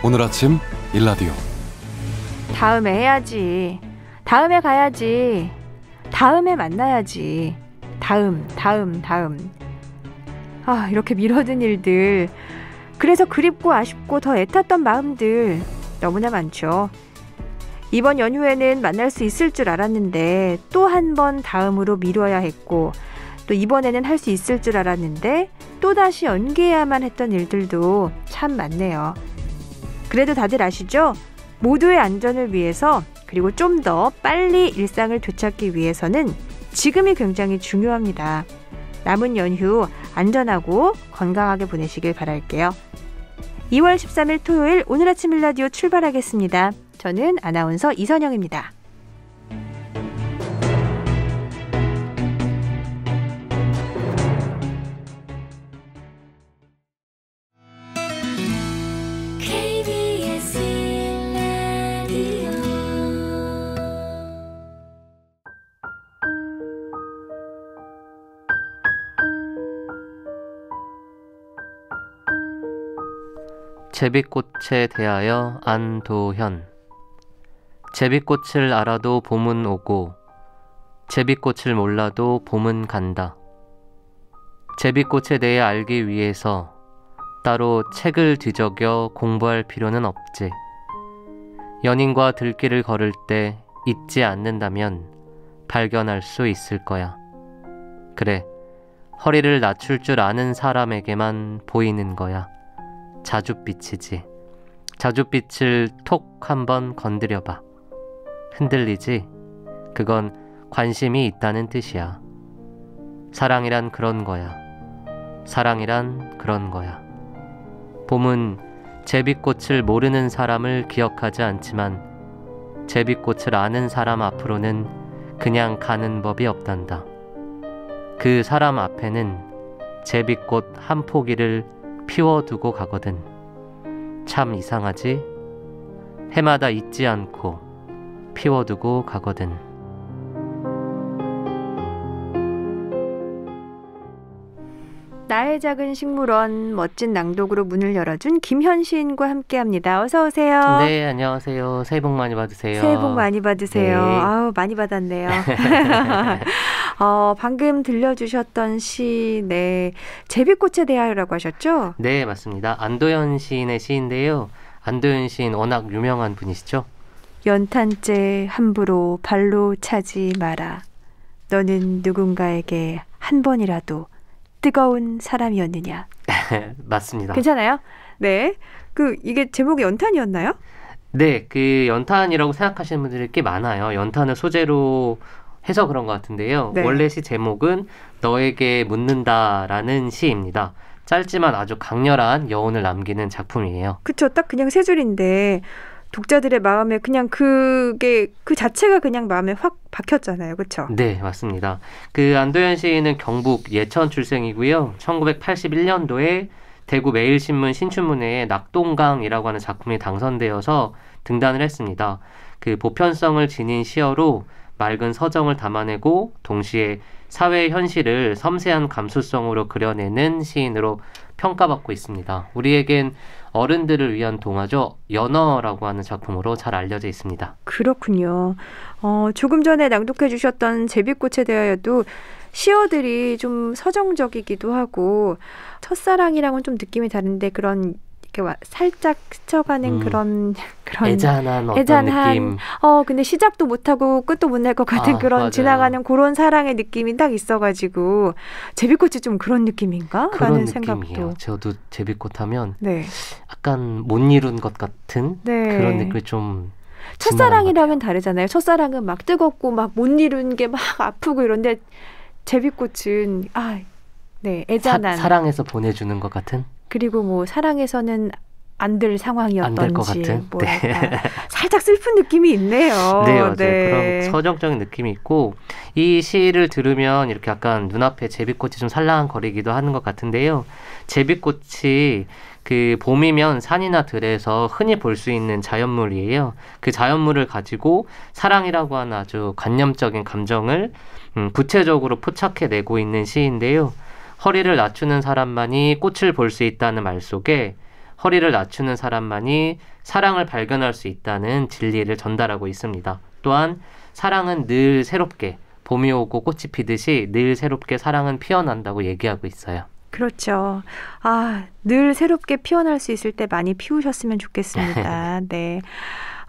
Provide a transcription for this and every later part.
오늘 아침 일라디오. 다음에 해야지. 다음에 가야지. 다음에 만나야지. 다음. 이렇게 미뤄둔 일들. 그래서 그립고 아쉽고 더 애탔던 마음들 너무나 많죠. 이번 연휴에는 만날 수 있을 줄 알았는데 또 한 번 다음으로 미뤄야 했고, 또 이번에는 할 수 있을 줄 알았는데 또다시 연기해야만 했던 일들도 참 많네요. 그래도 다들 아시죠? 모두의 안전을 위해서, 그리고 좀 더 빨리 일상을 되찾기 위해서는 지금이 굉장히 중요합니다. 남은 연휴 안전하고 건강하게 보내시길 바랄게요. 2월 13일 토요일 오늘 아침 일라디오 출발하겠습니다. 저는 아나운서 이선영입니다. 제비꽃에 대하여 안도현. 제비꽃을 알아도 봄은 오고 제비꽃을 몰라도 봄은 간다. 제비꽃에 대해 알기 위해서 따로 책을 뒤적여 공부할 필요는 없지. 연인과 들길을 걸을 때 잊지 않는다면 발견할 수 있을 거야. 그래, 허리를 낮출 줄 아는 사람에게만 보이는 거야. 자줏빛이지. 자줏빛을 톡 한번 건드려봐. 흔들리지? 그건 관심이 있다는 뜻이야. 사랑이란 그런 거야. 사랑이란 그런 거야. 봄은 제비꽃을 모르는 사람을 기억하지 않지만 제비꽃을 아는 사람 앞으로는 그냥 가는 법이 없단다. 그 사람 앞에는 제비꽃 한 포기를 피워두고 가거든. 참 이상하지? 해마다 잊지 않고 피워두고 가거든. 나의 작은 식물원, 멋진 낭독으로 문을 열어준 김현 시인과 함께합니다. 어서 오세요. 네, 안녕하세요. 새해 복 많이 받으세요. 새해 복 많이 받으세요. 네. 아우, 많이 받았네요. 방금 들려주셨던 시, 네, 제비꽃에 대하여라고 하셨죠? 네, 맞습니다. 안도현 시인의 시인데요. 안도현 시인 워낙 유명한 분이시죠? 연탄재 함부로 발로 차지 마라. 너는 누군가에게 한 번이라도 뜨거운 사람이었느냐. 맞습니다. 괜찮아요? 네. 이게 제목이 연탄이었나요? 네, 연탄이라고 생각하시는 분들이 꽤 많아요. 연탄을 소재로 해서 그런 것 같은데요. 네. 원래 시 제목은 너에게 묻는다라는 시입니다. 짧지만 아주 강렬한 여운을 남기는 작품이에요. 그쵸. 딱 그냥 세 줄인데 독자들의 마음에 그냥 그 자체가 그냥 마음에 확 박혔잖아요. 그렇죠? 네, 맞습니다. 안도현 시인은 경북 예천 출생이고요. 1981년도에 대구 매일신문 신춘문예에 낙동강이라고 하는 작품이 당선되어서 등단을 했습니다. 보편성을 지닌 시어로 맑은 서정을 담아내고 동시에 사회의 현실을 섬세한 감수성으로 그려내는 시인으로 평가받고 있습니다. 우리에겐 어른들을 위한 동화죠. 연어라고 하는 작품으로 잘 알려져 있습니다. 그렇군요. 조금 전에 낭독해 주셨던 제비꽃에 대하여도 시어들이 좀 서정적이기도 하고 첫사랑이랑은 좀 느낌이 다른데 그런 이렇게 살짝 스쳐가는 그런 애잔한 어떤 느낌. 근데 시작도 못하고 끝도 못 낼 것 같은 그런 맞아요. 지나가는 그런 사랑의 느낌이 딱 있어가지고 제비꽃이 좀 그런 느낌인가? 그런 라는 느낌이에요. 생각도. 저도 제비꽃 하면 네. 약간 못 이룬 것 같은 네. 그런 느낌이 좀. 첫사랑이랑은 다르잖아요. 첫사랑은 막 뜨겁고 막 못 이룬 게 막 아프고 이런데 제비꽃은 애잔한 사랑해서 보내주는 것 같은. 그리고 뭐 사랑에서는 안 될 상황이었던지 안 될 것 같은. 뭐랄까 살짝 슬픈 느낌이 있네요. 네, 맞아요. 네. 그런 서정적인 느낌이 있고 이 시를 들으면 이렇게 약간 눈앞에 제비꽃이 좀 살랑거리기도 하는 것 같은데요. 제비꽃이 봄이면 산이나 들에서 흔히 볼 수 있는 자연물이에요. 그 자연물을 가지고 사랑이라고 하는 아주 관념적인 감정을 구체적으로 포착해내고 있는 시인데요. 허리를 낮추는 사람만이 꽃을 볼 수 있다는 말 속에 허리를 낮추는 사람만이 사랑을 발견할 수 있다는 진리를 전달하고 있습니다. 또한 사랑은 늘 새롭게, 봄이 오고 꽃이 피듯이 늘 새롭게 사랑은 피어난다고 얘기하고 있어요. 그렇죠. 아, 늘 새롭게 피어날 수 있을 때 많이 피우셨으면 좋겠습니다. 네.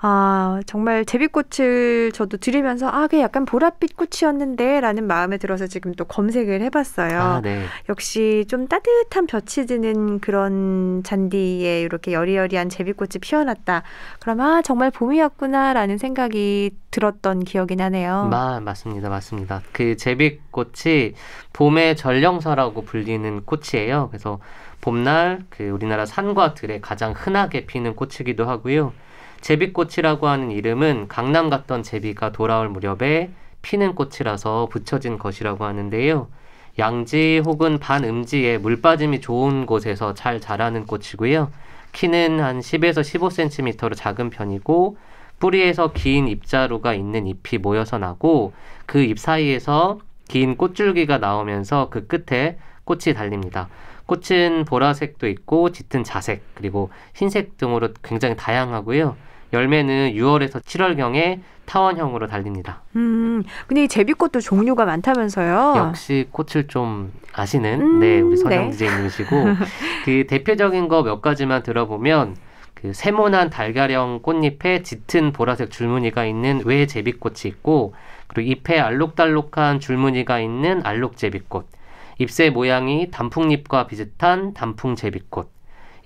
아, 정말 제비꽃을 저도 들으면서 그게 약간 보랏빛 꽃이었는데 라는 마음에 들어서 지금 또 검색을 해봤어요. 네. 역시 좀 따뜻한 볕이 드는 그런 잔디에 이렇게 여리여리한 제비꽃이 피어났다. 그럼 정말 봄이었구나 라는 생각이 들었던 기억이 나네요. 맞습니다. 그 제비꽃이 봄의 전령사라고 불리는 꽃이에요. 그래서 봄날 그 우리나라 산과 들에 가장 흔하게 피는 꽃이기도 하고요. 제비꽃이라고 하는 이름은 강남 갔던 제비가 돌아올 무렵에 피는 꽃이라서 붙여진 것이라고 하는데요. 양지 혹은 반음지에 물빠짐이 좋은 곳에서 잘 자라는 꽃이고요. 키는 한 10에서 15cm로 작은 편이고 뿌리에서 긴 잎자루가 있는 잎이 모여서 나고 그 잎 사이에서 긴 꽃줄기가 나오면서 그 끝에 꽃이 달립니다. 꽃은 보라색도 있고 짙은 자색 그리고 흰색 등으로 굉장히 다양하고요. 열매는 6월에서 7월경에 타원형으로 달립니다. 근데 이 제비꽃도 종류가 많다면서요? 역시 꽃을 좀 아시는 우리 선영 디제이님이시고 그 대표적인 거 몇 가지만 들어보면 그 세모난 달걀형 꽃잎에 짙은 보라색 줄무늬가 있는 외제비꽃이 있고 그리고 잎에 알록달록한 줄무늬가 있는 알록제비꽃, 잎새 모양이 단풍잎과 비슷한 단풍제비꽃,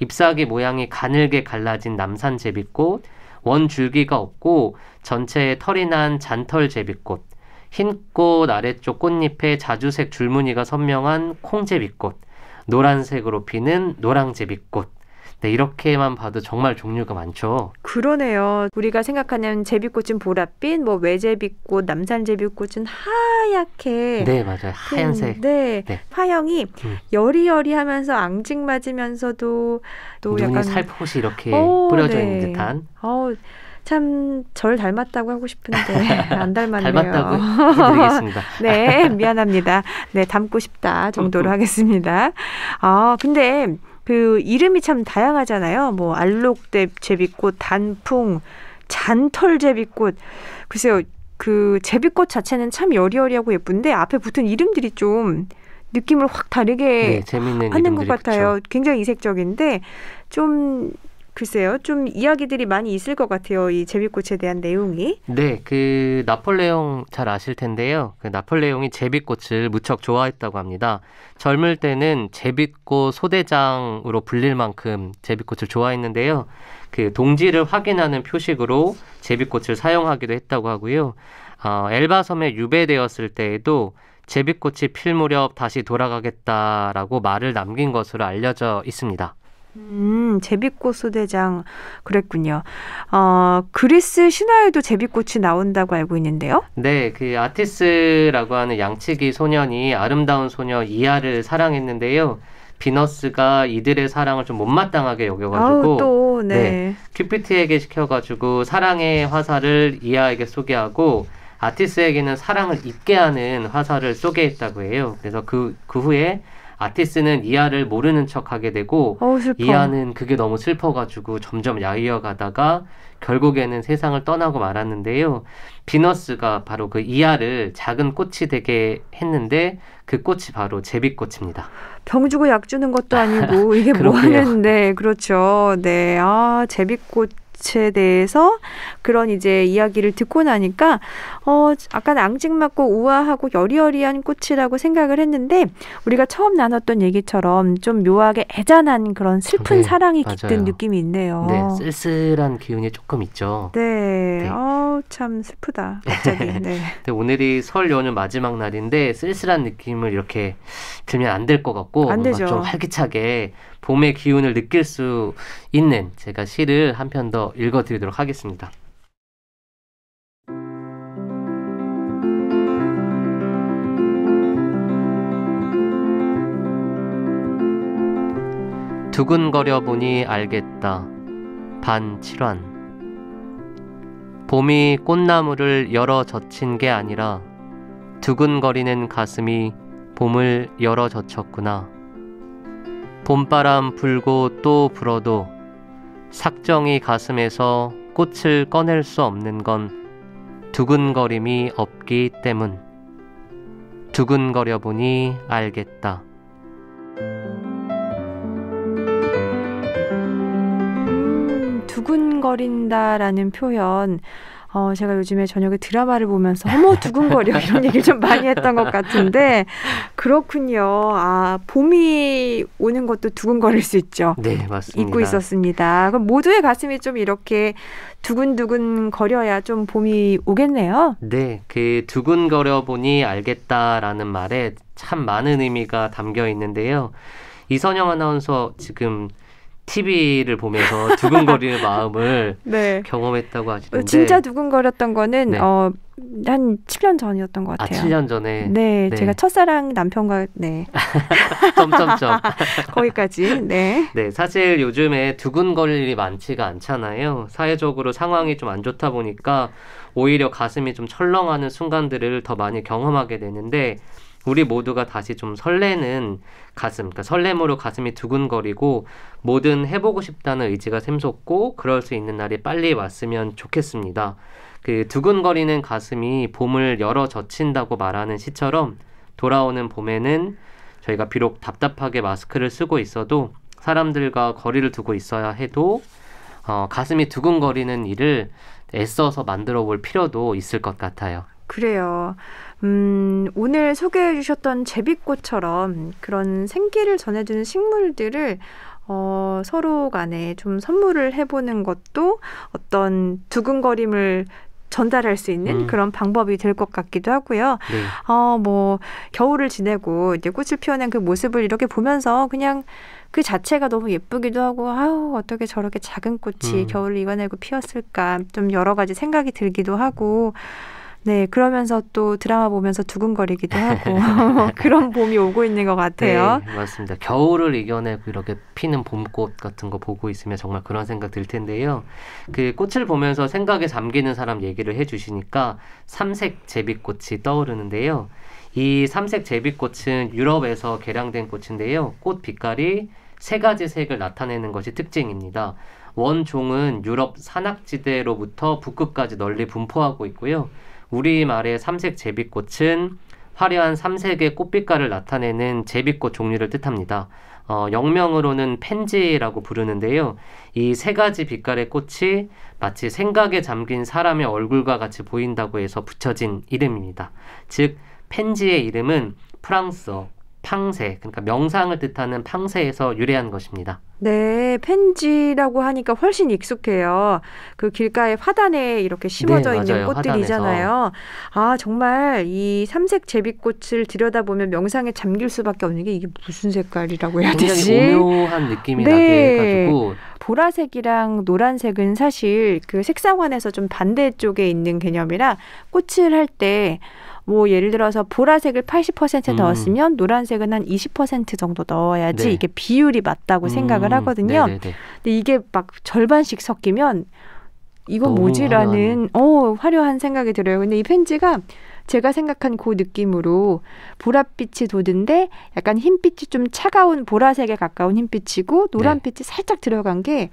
잎사귀 모양이 가늘게 갈라진 남산제비꽃, 원줄기가 없고 전체에 털이 난 잔털제비꽃, 흰꽃 아래쪽 꽃잎에 자주색 줄무늬가 선명한 콩제비꽃, 노란색으로 피는 노랑제비꽃. 네, 이렇게만 봐도 정말 종류가 많죠. 그러네요. 우리가 생각하는 제비꽃은 보랏빛, 외제비꽃, 남산제비꽃은 하얗게. 네, 맞아요. 하얀색. 네. 화형이 여리여리하면서 앙증맞으면서도 또 눈이 약간 살포시 이렇게 뿌려져 있는 듯한. 참 절 닮았다고 하고 싶은데 안 닮았네요. 닮았다고 해드리겠습니다. 네, 미안합니다. 네, 닮고 싶다 정도로 하겠습니다. 근데 그 이름이 참 다양하잖아요. 알록제비꽃, 단풍, 잔털제비꽃. 글쎄요, 그 제비꽃 자체는 참 여리여리하고 예쁜데 앞에 붙은 이름들이 좀 느낌을 확 다르게 하는 것 같아요. 그쵸? 굉장히 이색적인데 좀 글쎄요, 좀 이야기들이 많이 있을 것 같아요. 이 제비꽃에 대한 내용이. 네, 그 나폴레옹 잘 아실 텐데요. 그 나폴레옹이 제비꽃을 무척 좋아했다고 합니다. 젊을 때는 제비꽃 소대장으로 불릴 만큼 제비꽃을 좋아했는데요. 그 동지를 확인하는 표식으로 제비꽃을 사용하기도 했다고 하고요. 엘바섬에 유배되었을 때에도 제비꽃이 필 무렵 다시 돌아가겠다라고 말을 남긴 것으로 알려져 있습니다. 제비꽃 소대장 그랬군요. 그리스 신화에도 제비꽃이 나온다고 알고 있는데요. 네, 그 아티스라고 하는 양치기 소년이 아름다운 소녀 이하를 사랑했는데요. 비너스가 이들의 사랑을 좀 못마땅하게 여겨가지고 큐피트에게 시켜가지고 사랑의 화살을 이하에게 쏘게 하고 아티스에게는 사랑을 잊게 하는 화살을 쏘게 했다고 해요. 그래서 그 후에 아티스는 이하를 모르는 척하게 되고 이하는 그게 너무 슬퍼가지고 점점 야위어 가다가 결국에는 세상을 떠나고 말았는데요. 비너스가 바로 그 이하를 작은 꽃이 되게 했는데 그 꽃이 바로 제비꽃입니다. 병 주고 약 주는 것도 아니고 이게 뭐 하는데 그렇죠. 네, 제비꽃에 대해서 그런 이제 이야기를 듣고 나니까 약간 앙증맞고 우아하고 여리여리한 꽃이라고 생각을 했는데 우리가 처음 나눴던 얘기처럼 좀 묘하게 애잔한 그런 슬픈 사랑이 깃든 느낌이 있네요. 네, 쓸쓸한 기운이 조금 있죠. 네. 참 슬프다. 갑자기. 네. 오늘이 설 연휴 마지막 날인데 쓸쓸한 느낌을 이렇게 들면 안 될 것 같고 뭔가 좀 활기차게 봄의 기운을 느낄 수 있는 제가 시를 한 편 더 읽어드리도록 하겠습니다. 두근거려 보니 알겠다. 반칠환. 봄이 꽃나무를 열어 젖힌 게 아니라 두근거리는 가슴이 봄을 열어 젖혔구나. 봄바람 불고 또 불어도 삭정이 가슴에서 꽃을 꺼낼 수 없는 건 두근거림이 없기 때문. 두근거려 보니 알겠다. 두근거린다라는 표현, 제가 요즘에 저녁에 드라마를 보면서 어머 두근거려 이런 얘기를 좀 많이 했던 것 같은데 그렇군요. 봄이 오는 것도 두근거릴 수 있죠. 네, 맞습니다. 잊고 있었습니다. 그럼 모두의 가슴이 좀 이렇게 두근두근 거려야 좀 봄이 오겠네요. 네, 그 두근거려 보니 알겠다라는 말에 참 많은 의미가 담겨 있는데요. 이선영 아나운서 지금 TV를 보면서 두근거리는 마음을 네. 경험했다고 하시는데 진짜 두근거렸던 거는 네. 한 7년 전이었던 것 같아요. 7년 전에. 네, 제가 첫사랑 남편과 점점점. 거기까지. 네. 네, 사실 요즘에 두근거릴 일이 많지가 않잖아요. 사회적으로 상황이 좀 안 좋다 보니까 오히려 가슴이 좀 철렁하는 순간들을 더 많이 경험하게 되는데 우리 모두가 다시 좀 설레는 가슴, 그러니까 설렘으로 가슴이 두근거리고 뭐든 해보고 싶다는 의지가 샘솟고 그럴 수 있는 날이 빨리 왔으면 좋겠습니다. 그 두근거리는 가슴이 봄을 열어 젖힌다고 말하는 시처럼 돌아오는 봄에는 저희가 비록 답답하게 마스크를 쓰고 있어도 사람들과 거리를 두고 있어야 해도 가슴이 두근거리는 일을 애써서 만들어 볼 필요도 있을 것 같아요. 그래요. 오늘 소개해 주셨던 제비꽃처럼 그런 생기를 전해주는 식물들을 서로 간에 좀 선물을 해보는 것도 어떤 두근거림을 전달할 수 있는 그런 방법이 될 것 같기도 하고요. 네. 겨울을 지내고 이제 꽃을 피워낸 그 모습을 이렇게 보면서 그냥 그 자체가 너무 예쁘기도 하고 어떻게 저렇게 작은 꽃이 겨울을 이겨내고 피었을까 좀 여러 가지 생각이 들기도 하고 네, 그러면서 또 드라마 보면서 두근거리기도 하고 그런 봄이 오고 있는 것 같아요. 네, 맞습니다. 겨울을 이겨내고 이렇게 피는 봄꽃 같은 거 보고 있으면 정말 그런 생각 들 텐데요. 그 꽃을 보면서 생각에 잠기는 사람 얘기를 해주시니까 삼색 제비꽃이 떠오르는데요. 이 삼색 제비꽃은 유럽에서 개량된 꽃인데요. 꽃 빛깔이 3가지 색을 나타내는 것이 특징입니다. 원종은 유럽 산악지대로부터 북극까지 널리 분포하고 있고요. 우리말의 삼색 제비꽃은 화려한 삼색의 꽃빛깔을 나타내는 제비꽃 종류를 뜻합니다. 영명으로는 펜지라고 부르는데요. 이 3가지 빛깔의 꽃이 마치 생각에 잠긴 사람의 얼굴과 같이 보인다고 해서 붙여진 이름입니다. 즉 펜지의 이름은 프랑스어 팡세, 그러니까 명상을 뜻하는 팡세에서 유래한 것입니다. 네, 펜지라고 하니까 훨씬 익숙해요. 그 길가에 화단에 이렇게 심어져 있는 꽃들이잖아요. 정말 이 삼색 제비꽃을 들여다보면 명상에 잠길 수밖에 없는 게 이게 무슨 색깔이라고 해야 되지? 굉장히 오묘한 느낌이 나게 해가지고 보라색이랑 노란색은 사실 그 색상관에서 좀 반대쪽에 있는 개념이라 꽃을 할 때 예를 들어서 보라색을 80% 넣었으면 노란색은 한 20% 정도 넣어야지 네. 이게 비율이 맞다고 생각을 하거든요. 네네네. 근데 이게 막 절반씩 섞이면 이거 뭐지라는 화려한 생각이 들어요. 근데 이 펜지가 제가 생각한 그 느낌으로 보랏빛이 돋은데 약간 흰빛이 좀 차가운 보라색에 가까운 흰빛이고 노란빛이 살짝 들어간 게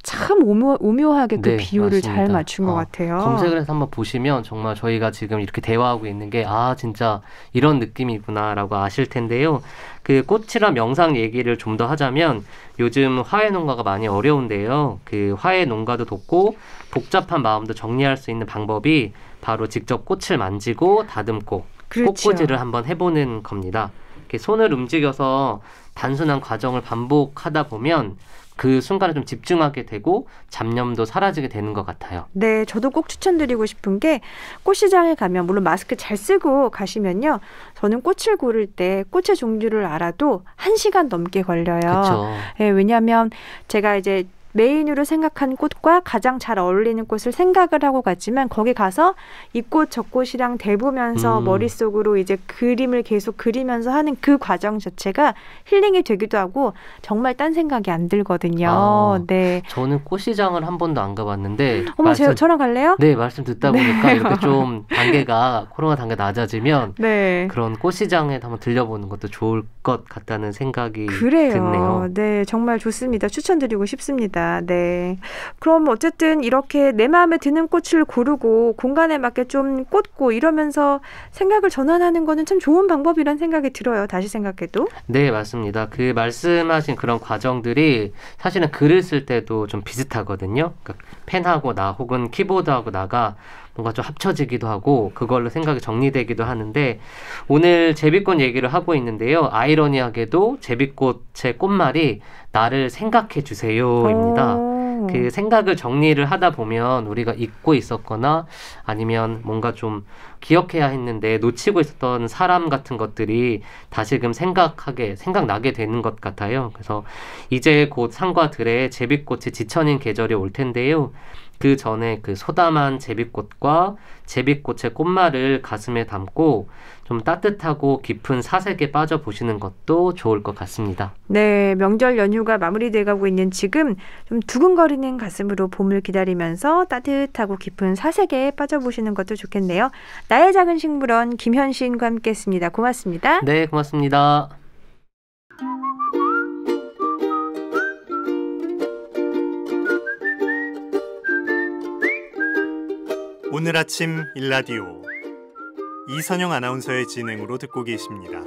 참 오묘하게 그 비율을 맞습니다. 잘 맞춘 것 같아요. 검색을 해서 한번 보시면 정말 저희가 지금 이렇게 대화하고 있는 게 진짜 이런 느낌이구나라고 아실 텐데요. 그 꽃이랑 명상 얘기를 좀 더 하자면 요즘 화훼 농가가 많이 어려운데요. 그 화훼 농가도 돕고 복잡한 마음도 정리할 수 있는 방법이 바로 직접 꽃을 만지고 다듬고 그렇죠. 꽃꽂이를 한번 해보는 겁니다. 이렇게 손을 움직여서 단순한 과정을 반복하다 보면 그 순간에 좀 집중하게 되고 잡념도 사라지게 되는 것 같아요. 네, 저도 꼭 추천드리고 싶은 게 꽃시장에 가면 물론 마스크 잘 쓰고 가시면요. 저는 꽃을 고를 때 꽃의 종류를 알아도 1시간 넘게 걸려요. 그렇죠. 네, 왜냐하면 제가 이제 메인으로 생각한 꽃과 가장 잘 어울리는 꽃을 생각을 하고 갔지만 거기 가서 이 꽃 저 꽃이랑 대보면서 머릿속으로 이제 그림을 계속 그리면서 하는 그 과정 자체가 힐링이 되기도 하고 정말 딴 생각이 안 들거든요. 네. 저는 꽃시장을 한 번도 안 가봤는데 저랑 갈래요? 네, 말씀 듣다 보니까 이렇게 좀 코로나 단계가 낮아지면 그런 꽃시장에 한번 들려보는 것도 좋을 것 같다는 생각이 드네요. 네, 정말 좋습니다. 추천드리고 싶습니다. 맞습니다. 네. 그럼 어쨌든 이렇게 내 마음에 드는 꽃을 고르고 공간에 맞게 좀 꽂고 이러면서 생각을 전환하는 거는 참 좋은 방법이란 생각이 들어요. 다시 생각해도. 네, 맞습니다. 그 말씀하신 그런 과정들이 사실은 글을 쓸 때도 좀 비슷하거든요. 그러니까 펜하고 나 혹은 키보드하고 나가 뭔가 좀 합쳐지기도 하고 그걸로 생각이 정리되기도 하는데 오늘 제비꽃 얘기를 하고 있는데요. 아이러니하게도 제비꽃의 꽃말이 나를 생각해 주세요입니다. 그 생각을 정리를 하다 보면 우리가 잊고 있었거나 아니면 뭔가 좀 기억해야 했는데 놓치고 있었던 사람 같은 것들이 다시금 생각나게 되는 것 같아요. 그래서 이제 곧 산과 들에 제비꽃이 지천인 계절이 올 텐데요. 그 전에 그 소담한 제비꽃과 제비꽃의 꽃말을 가슴에 담고 좀 따뜻하고 깊은 사색에 빠져보시는 것도 좋을 것 같습니다. 네, 명절 연휴가 마무리돼가고 있는 지금 좀 두근거리는 가슴으로 봄을 기다리면서 따뜻하고 깊은 사색에 빠져보시는 것도 좋겠네요. 나의 작은 식물원 김현 시인과 함께했습니다. 고맙습니다. 네, 고맙습니다. 오늘 아침 일라디오 이선영 아나운서의 진행으로 듣고 계십니다.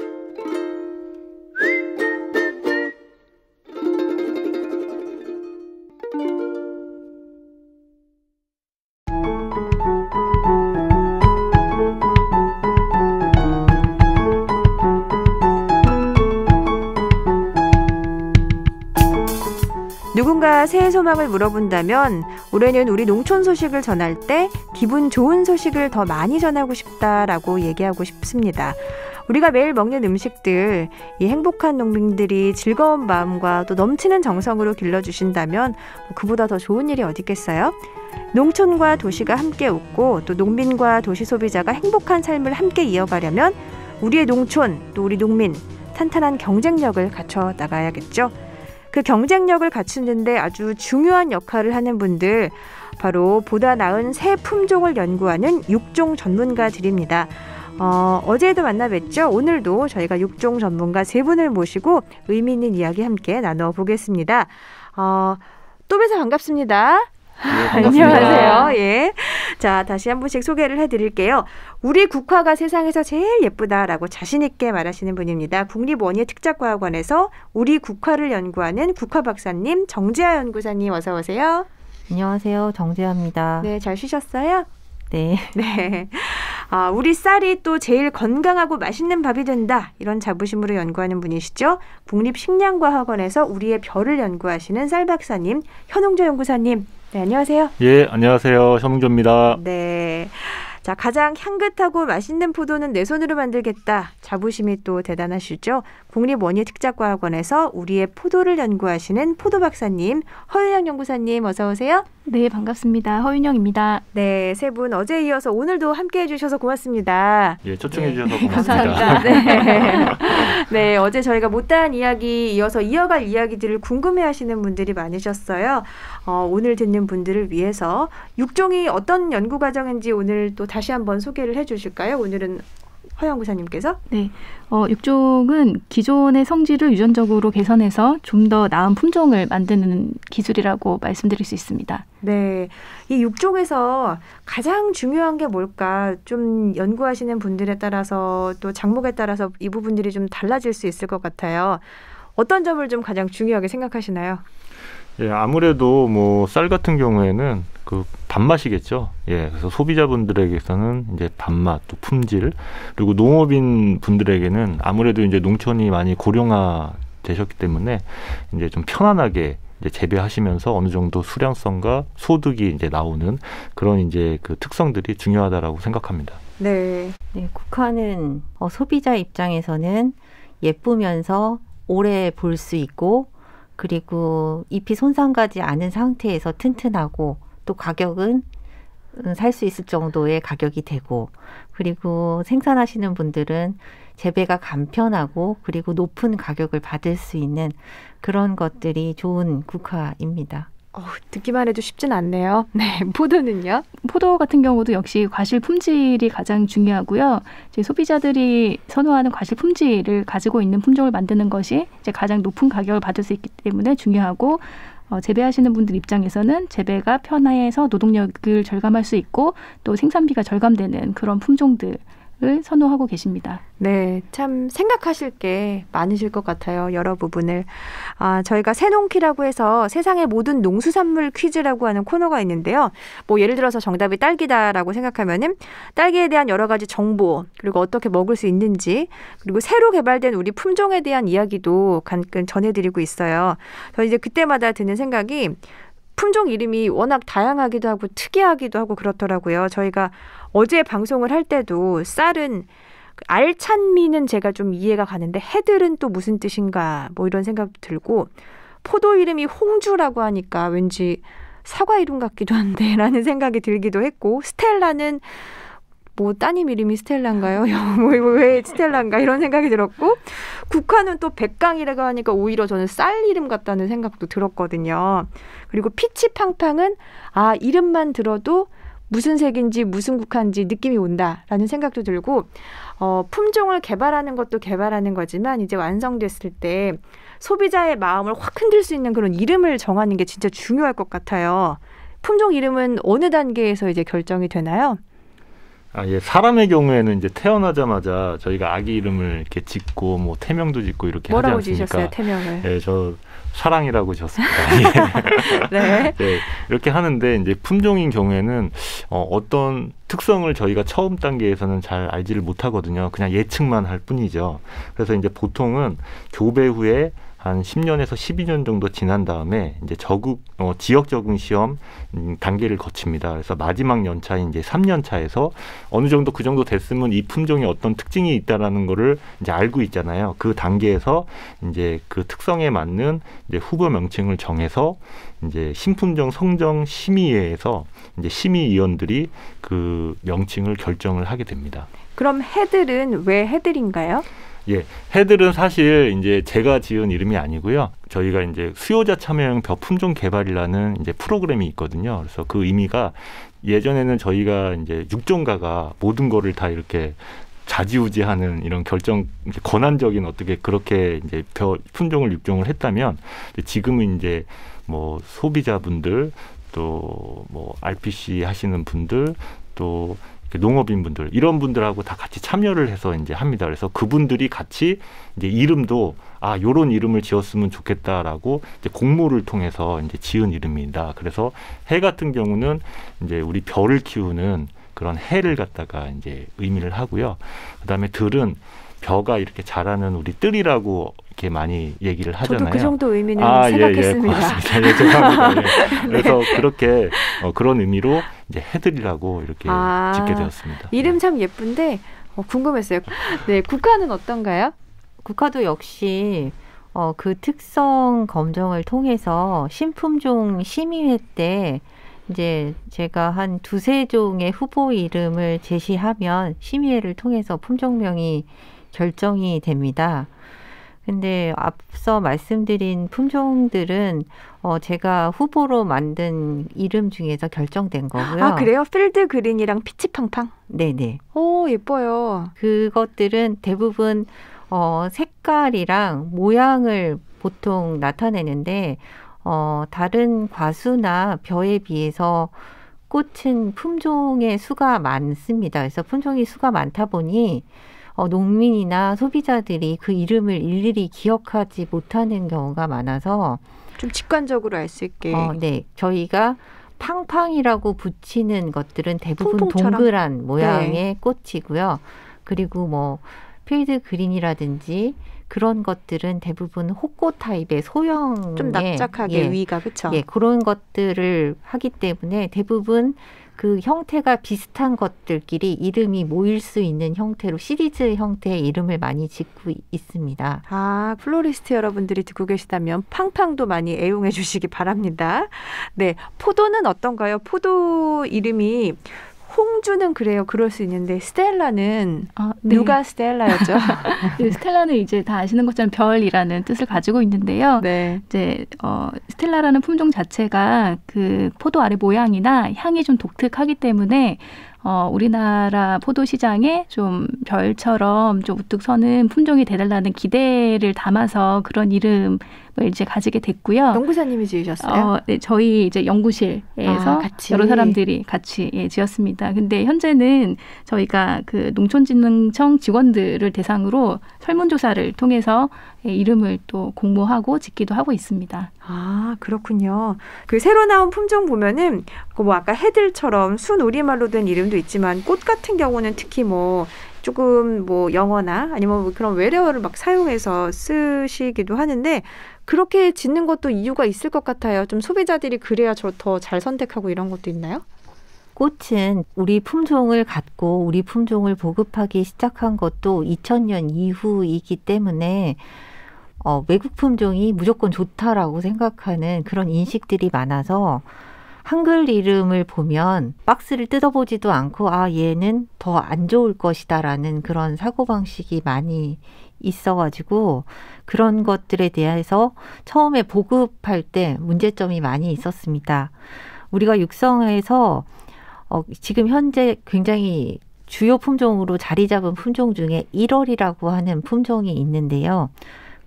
누군가 새해 소망을 물어본다면 올해는 우리 농촌 소식을 전할 때 기분 좋은 소식을 더 많이 전하고 싶다라고 얘기하고 싶습니다. 우리가 매일 먹는 음식들, 이 행복한 농민들이 즐거운 마음과 또 넘치는 정성으로 길러주신다면 그보다 더 좋은 일이 어디 있겠어요? 농촌과 도시가 함께 웃고 또 농민과 도시 소비자가 행복한 삶을 함께 이어가려면 우리의 농촌, 또 우리 농민, 탄탄한 경쟁력을 갖춰 나가야겠죠. 그 경쟁력을 갖추는데 아주 중요한 역할을 하는 분들, 바로 보다 나은 새 품종을 연구하는 육종 전문가들입니다. 어제도 만나 뵀죠. 오늘도 저희가 육종 전문가 세 분을 모시고 의미 있는 이야기 함께 나눠보겠습니다. 또 뵈서 반갑습니다. 네, 반갑습니다. 안녕하세요. 예. 자, 다시 한 분씩 소개를 해드릴게요. 우리 국화가 세상에서 제일 예쁘다라고 자신 있게 말하시는 분입니다. 국립원예특작과학원에서 우리 국화를 연구하는 국화 박사님 정재하 연구사님 어서 오세요. 안녕하세요. 정재하입니다. 네, 잘 쉬셨어요? 네. 네. 우리 쌀이 또 제일 건강하고 맛있는 밥이 된다. 이런 자부심으로 연구하는 분이시죠. 국립식량과학원에서 우리의 별을 연구하시는 쌀 박사님, 현웅조 연구사님. 네, 안녕하세요. 예, 안녕하세요. 현웅조입니다. 네. 자, 가장 향긋하고 맛있는 포도는 내 손으로 만들겠다. 자부심이 또 대단하시죠. 국립원예특작과학원에서 우리의 포도를 연구하시는 포도 박사님, 허윤영 연구사님 어서 오세요. 네, 반갑습니다. 허윤영입니다. 네, 세 분 어제 이어서 오늘도 함께해 주셔서 고맙습니다. 예, 초청해 주셔서 고맙습니다. 감사합니다. 네, 어제 저희가 못다한 이야기 이어서 이어갈 이야기들을 궁금해하시는 분들이 많으셨어요. 오늘 듣는 분들을 위해서 육종이 어떤 연구 과정인지 오늘 또 다시 한번 소개를 해주실까요? 오늘은 허 연구사님께서. 네, 육종은 기존의 성질을 유전적으로 개선해서 좀 더 나은 품종을 만드는 기술이라고 말씀드릴 수 있습니다. 네, 이 육종에서 가장 중요한 게 뭘까? 좀 연구하시는 분들에 따라서 또 작목에 따라서 이 부분들이 좀 달라질 수 있을 것 같아요. 어떤 점을 좀 가장 중요하게 생각하시나요? 예, 아무래도 뭐 쌀 같은 경우에는 그 밥맛이겠죠. 예, 그래서 소비자분들에게서는 이제 밥맛, 또 품질, 그리고 농업인 분들에게는 아무래도 이제 농촌이 많이 고령화 되셨기 때문에 이제 좀 편안하게 이제 재배하시면서 어느 정도 수량성과 소득이 이제 나오는 그런 이제 그 특성들이 중요하다라고 생각합니다. 네. 네, 국화는 소비자 입장에서는 예쁘면서 오래 볼 수 있고, 그리고 잎이 손상가지 않은 상태에서 튼튼하고, 또 가격은 살 수 있을 정도의 가격이 되고, 그리고 생산하시는 분들은 재배가 간편하고 그리고 높은 가격을 받을 수 있는 그런 것들이 좋은 국화입니다. 듣기만 해도 쉽진 않네요. 네, 포도는요? 포도 같은 경우도 역시 과실 품질이 가장 중요하고요. 이제 소비자들이 선호하는 과실 품질을 가지고 있는 품종을 만드는 것이 이제 가장 높은 가격을 받을 수 있기 때문에 중요하고, 재배하시는 분들 입장에서는 재배가 편해서 노동력을 절감할 수 있고 또 생산비가 절감되는 그런 품종들을 선호하고 계십니다. 네, 참 생각하실 게 많으실 것 같아요. 여러 부분을. 저희가 새농키라고 해서 세상의 모든 농수산물 퀴즈라고 하는 코너가 있는데요. 뭐 예를 들어서 정답이 딸기다라고 생각하면은 딸기에 대한 여러 가지 정보, 그리고 어떻게 먹을 수 있는지, 그리고 새로 개발된 우리 품종에 대한 이야기도 간근 전해드리고 있어요. 저 이제 그때마다 드는 생각이 품종 이름이 워낙 다양하기도 하고 특이하기도 하고 그렇더라고요. 저희가 어제 방송을 할 때도 쌀은 알찬미는 제가 좀 이해가 가는데 해들은 또 무슨 뜻인가 뭐 이런 생각도 들고 포도 이름이 홍주라고 하니까 왠지 사과 이름 같기도 한데 라는 생각이 들기도 했고 스텔라는 뭐 따님 이름이 스텔라인가요? 왜 스텔라인가 이런 생각이 들었고 국화는 또 백강이라고 하니까 오히려 저는 쌀 이름 같다는 생각도 들었거든요. 그리고 피치팡팡은 이름만 들어도 무슨 색인지 무슨 국화인지 느낌이 온다라는 생각도 들고 품종을 개발하는 것도 개발하는 거지만 이제 완성됐을 때 소비자의 마음을 확 흔들 수 있는 그런 이름을 정하는 게 진짜 중요할 것 같아요. 품종 이름은 어느 단계에서 이제 결정이 되나요? 예, 사람의 경우에는 이제 태어나자마자 저희가 아기 이름을 이렇게 짓고 뭐 태명도 짓고 이렇게 하지 뭐라고 않습니까? 지으셨어요, 태명을? 예, 저 사랑이라고 지었습니다. 네. 네, 이렇게 하는데 이제 품종인 경우에는 어떤 특성을 저희가 처음 단계에서는 잘 알지를 못하거든요. 그냥 예측만 할 뿐이죠. 그래서 이제 보통은 교배 후에 한 10년에서 12년 정도 지난 다음에 이제 지역 적응 시험 단계를 거칩니다. 그래서 마지막 연차인 이제 3년차에서 어느 정도 그 정도 됐으면 이 품종에 어떤 특징이 있다라는 거를 이제 알고 있잖아요. 그 단계에서 이제 그 특성에 맞는 이제 후보 명칭을 정해서 이제 신품종 성정 심의회에서 이제 심의위원들이 그 명칭을 결정을 하게 됩니다. 그럼 해들은 왜 해들인가요? 예, 해들은 사실 이제 제가 지은 이름이 아니고요. 저희가 이제 수요자 참여형 벼 품종 개발이라는 이제 프로그램이 있거든요. 그래서 그 의미가 예전에는 저희가 이제 육종가가 모든 거를 다 이렇게 좌지우지하는 이런 결정, 권한적인 어떻게 그렇게 이제 벼 품종을 육종을 했다면 지금은 이제 뭐 소비자분들 또 뭐 RPC 하시는 분들 또 농업인분들 이런 분들하고 다 같이 참여를 해서 이제 합니다. 그래서 그분들이 같이 이제 이름도 요런 이름을 지었으면 좋겠다라고 이제 공모를 통해서 이제 지은 이름입니다. 그래서 해 같은 경우는 이제 우리 벼를 키우는 그런 해를 갖다가 이제 의미를 하고요. 그다음에 들은 벼가 이렇게 자라는 우리 뜰이라고 이렇게 많이 얘기를 하잖아요. 저도 그 정도 의미는 예, 생각했습니다. 고맙습니다. 예, 죄송합니다. 예. 그래서 그렇게 그런 의미로 이제 해들이라고 이렇게 짓게 되었습니다. 이름 참 예쁜데 궁금했어요. 네, 국화는 어떤가요? 국화도 역시 그 특성 검정을 통해서 신품종 심의회 때 이제 제가 한 2-3종의 후보 이름을 제시하면 심의회를 통해서 품종명이 결정이 됩니다. 근데 앞서 말씀드린 품종들은 제가 후보로 만든 이름 중에서 결정된 거고요. 그래요? 필드 그린이랑 피치팡팡? 네네. 오, 예뻐요. 그것들은 대부분 색깔이랑 모양을 보통 나타내는데 다른 과수나 벼에 비해서 꽃은 품종의 수가 많습니다. 그래서 품종의 수가 많다 보니 농민이나 소비자들이 그 이름을 일일이 기억하지 못하는 경우가 많아서 좀 직관적으로 알 수 있게. 네, 저희가 팡팡이라고 붙이는 것들은 대부분 퐁퐁처럼? 동그란 모양의 네. 꽃이고요. 그리고 뭐 필드 그린이라든지 그런 것들은 대부분 호꽃 타입의 소형의 좀 납작하게 위가 그렇죠? 예, 그런 것들을 하기 때문에 대부분 그 형태가 비슷한 것들끼리 이름이 모일 수 있는 형태로 시리즈 형태의 이름을 많이 짓고 있습니다. 플로리스트 여러분들이 듣고 계시다면 팡팡도 많이 애용해 주시기 바랍니다. 네, 포도는 어떤가요? 포도 이름이 홍주는 그래요. 그럴 수 있는데 스텔라는 네. 누가 스텔라였죠? 네, 스텔라는 이제 다 아시는 것처럼 별이라는 뜻을 가지고 있는데요. 네. 이제 스텔라라는 품종 자체가 그 포도 알의 모양이나 향이 좀 독특하기 때문에 우리나라 포도 시장에 좀 별처럼 좀 우뚝 서는 품종이 되달라는 기대를 담아서 그런 이름을 이제 가지게 됐고요. 연구사님이 지으셨어요? 네, 저희 이제 연구실에서 같이. 여러 사람들이 같이 지었습니다. 근데 현재는 저희가 그 농촌진흥청 직원들을 대상으로 설문조사를 통해서 이름을 또 공모하고 짓기도 하고 있습니다. 아, 그렇군요. 그 새로 나온 품종 보면은 뭐 아까 해들처럼 순 우리말로 된 이름도 있지만 꽃 같은 경우는 특히 뭐 조금 뭐 영어나 아니면 뭐 그런 외래어를 막 사용해서 쓰시기도 하는데 그렇게 짓는 것도 이유가 있을 것 같아요. 좀 소비자들이 그래야 더 잘 선택하고 이런 것도 있나요? 꽃은 우리 품종을 갖고 우리 품종을 보급하기 시작한 것도 2000년 이후이기 때문에 외국 품종이 무조건 좋다라고 생각하는 그런 인식들이 많아서 한글 이름을 보면 박스를 뜯어보지도 않고 얘는 더 안 좋을 것이다라는 그런 사고방식이 많이 있어가지고 그런 것들에 대해서 처음에 보급할 때 문제점이 많이 있었습니다. 우리가 육성해서 지금 현재 굉장히 주요 품종으로 자리 잡은 품종 중에 1월이라고 하는 품종이 있는데요.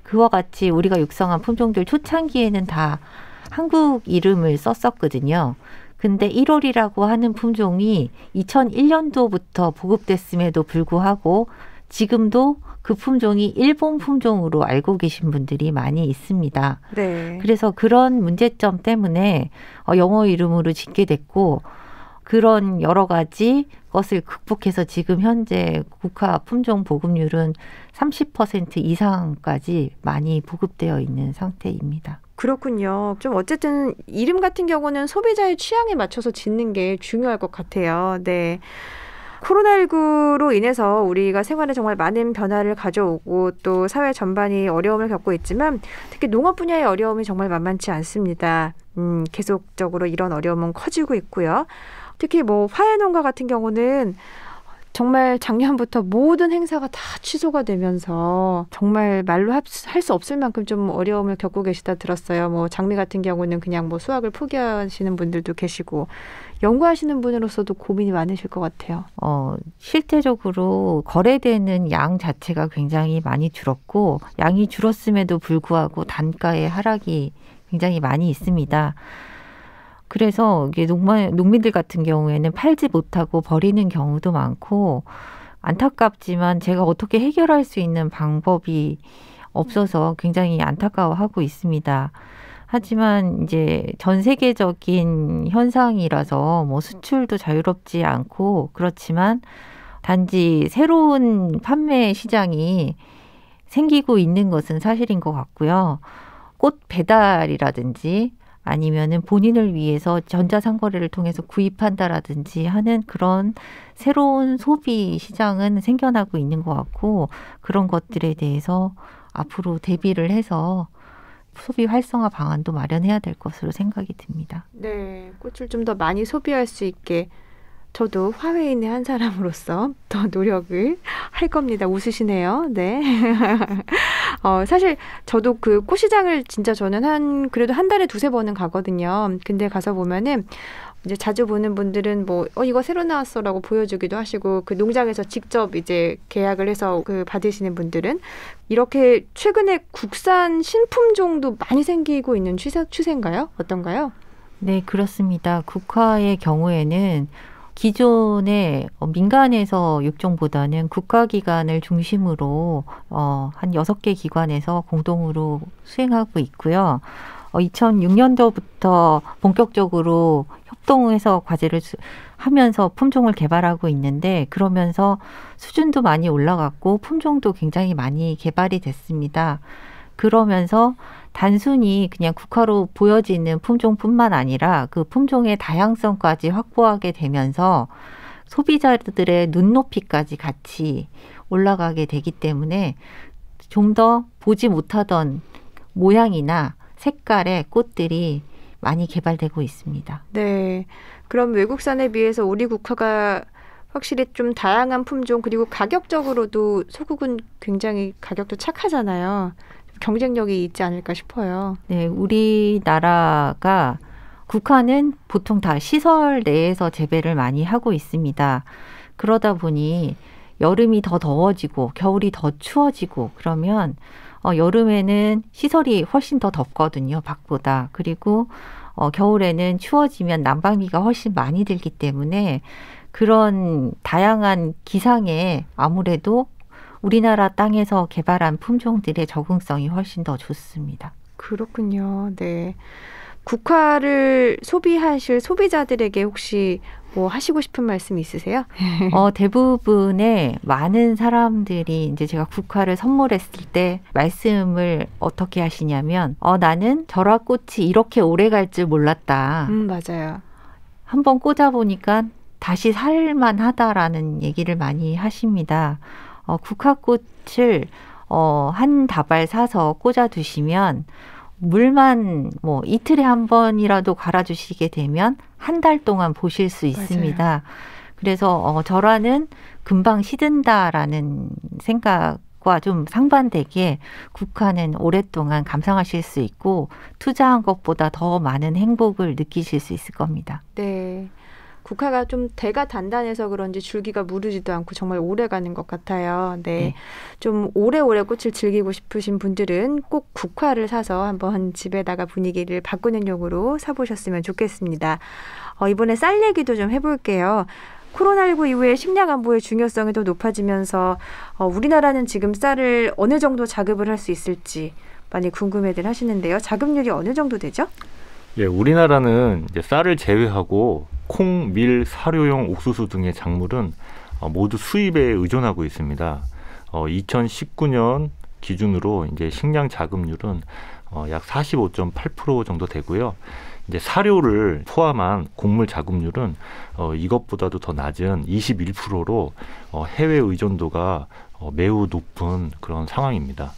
그와 같이 우리가 육성한 품종들 초창기에는 다 한국 이름을 썼었거든요. 근데 1월이라고 하는 품종이 2001년도부터 보급됐음에도 불구하고 지금도 그 품종이 일본 품종으로 알고 계신 분들이 많이 있습니다. 네. 그래서 그런 문제점 때문에 영어 이름으로 짓게 됐고 그런 여러 가지 것을 극복해서 지금 현재 국화 품종 보급률은 30% 이상까지 많이 보급되어 있는 상태입니다. 그렇군요. 좀 어쨌든 이름 같은 경우는 소비자의 취향에 맞춰서 짓는 게 중요할 것 같아요. 네. 코로나19로 인해서 우리가 생활에 정말 많은 변화를 가져오고 또 사회 전반이 어려움을 겪고 있지만 특히 농업 분야의 어려움이 정말 만만치 않습니다. 계속적으로 이런 어려움은 커지고 있고요. 특히 뭐 화훼농가 같은 경우는 정말 작년부터 모든 행사가 다 취소가 되면서 정말 말로 할 수 없을 만큼 좀 어려움을 겪고 계시다 들었어요. 뭐 장미 같은 경우는 그냥 뭐 수확을 포기하시는 분들도 계시고 연구하시는 분으로서도 고민이 많으실 것 같아요. 실제적으로 거래되는 양 자체가 굉장히 많이 줄었고 양이 줄었음에도 불구하고 단가의 하락이 굉장히 많이 있습니다. 그래서 이게 농민들 같은 경우에는 팔지 못하고 버리는 경우도 많고 안타깝지만 제가 어떻게 해결할 수 있는 방법이 없어서 굉장히 안타까워하고 있습니다. 하지만 이제 전 세계적인 현상이라서 뭐 수출도 자유롭지 않고 그렇지만 단지 새로운 판매 시장이 생기고 있는 것은 사실인 것 같고요. 꽃 배달이라든지 아니면은 본인을 위해서 전자상거래를 통해서 구입한다라든지 하는 그런 새로운 소비 시장은 생겨나고 있는 것 같고 그런 것들에 대해서 앞으로 대비를 해서 소비 활성화 방안도 마련해야 될 것으로 생각이 듭니다. 네, 꽃을 좀 더 많이 소비할 수 있게 저도 화훼인의 한 사람으로서 더 노력을 할 겁니다. 웃으시네요. 네. 사실 저도 그 꽃시장을 진짜 저는 그래도 한 달에 2-3번은 가거든요. 근데 가서 보면은 이제 자주 보는 분들은 뭐 이거 새로 나왔어라고 보여주기도 하시고 그 농장에서 직접 이제 계약을 해서 그 받으시는 분들은 이렇게 최근에 국산 신품종도 많이 생기고 있는 추세인가요? 어떤가요? 네, 그렇습니다. 국화의 경우에는 기존의 민간에서 육종보다는 국가기관을 중심으로 한 6개 기관에서 공동으로 수행하고 있고요. 2006년도부터 본격적으로 협동해서 과제를 하면서 품종을 개발하고 있는데 그러면서 수준도 많이 올라갔고 품종도 굉장히 많이 개발이 됐습니다. 그러면서 단순히 그냥 국화로 보여지는 품종뿐만 아니라 그 품종의 다양성까지 확보하게 되면서 소비자들의 눈높이까지 같이 올라가게 되기 때문에 좀 더 보지 못하던 모양이나 색깔의 꽃들이 많이 개발되고 있습니다. 네. 그럼 외국산에 비해서 우리 국화가 확실히 좀 다양한 품종 그리고 가격적으로도 소국은 굉장히 가격도 착하잖아요. 경쟁력이 있지 않을까 싶어요. 네, 우리나라가 국화는 보통 다 시설 내에서 재배를 많이 하고 있습니다. 그러다 보니 여름이 더 더워지고 겨울이 더 추워지고 그러면 여름에는 시설이 훨씬 더 덥거든요, 밖보다. 그리고 겨울에는 추워지면 난방비가 훨씬 많이 들기 때문에 그런 다양한 기상에 아무래도 우리나라 땅에서 개발한 품종들의 적응성이 훨씬 더 좋습니다. 그렇군요. 네. 국화를 소비하실 소비자들에게 혹시 뭐 하시고 싶은 말씀 있으세요? 대부분의 많은 사람들이 이제 제가 국화를 선물했을 때 말씀을 어떻게 하시냐면, 나는 절화꽃이 이렇게 오래 갈 줄 몰랐다. 맞아요. 한번 꽂아보니까 다시 살만하다라는 얘기를 많이 하십니다. 국화꽃을 한 다발 사서 꽂아두시면 물만 뭐 이틀에 한 번이라도 갈아주시게 되면 한 달 동안 보실 수 있습니다. 맞아요. 그래서 절화는 금방 시든다라는 생각과 좀 상반되게 국화는 오랫동안 감상하실 수 있고 투자한 것보다 더 많은 행복을 느끼실 수 있을 겁니다. 네. 국화가 좀 대가 단단해서 그런지 줄기가 무르지도 않고 정말 오래 가는 것 같아요. 네. 좀 오래오래 꽃을 즐기고 싶으신 분들은 꼭 국화를 사서 한번 집에다가 분위기를 바꾸는 용으로 사보셨으면 좋겠습니다. 이번에 쌀 얘기도 좀 해볼게요. 코로나19 이후에 식량 안보의 중요성이 더 높아지면서 우리나라는 지금 쌀을 어느 정도 자급을 할 수 있을지 많이 궁금해들 하시는데요. 자급률이 어느 정도 되죠? 예, 우리나라는 이제 쌀을 제외하고 콩, 밀, 사료용 옥수수 등의 작물은 모두 수입에 의존하고 있습니다. 2019년 기준으로 이제 식량 자급률은 약 45.8% 정도 되고요. 이제 사료를 포함한 곡물 자급률은 이것보다도 더 낮은 21%로 해외 의존도가 매우 높은 그런 상황입니다.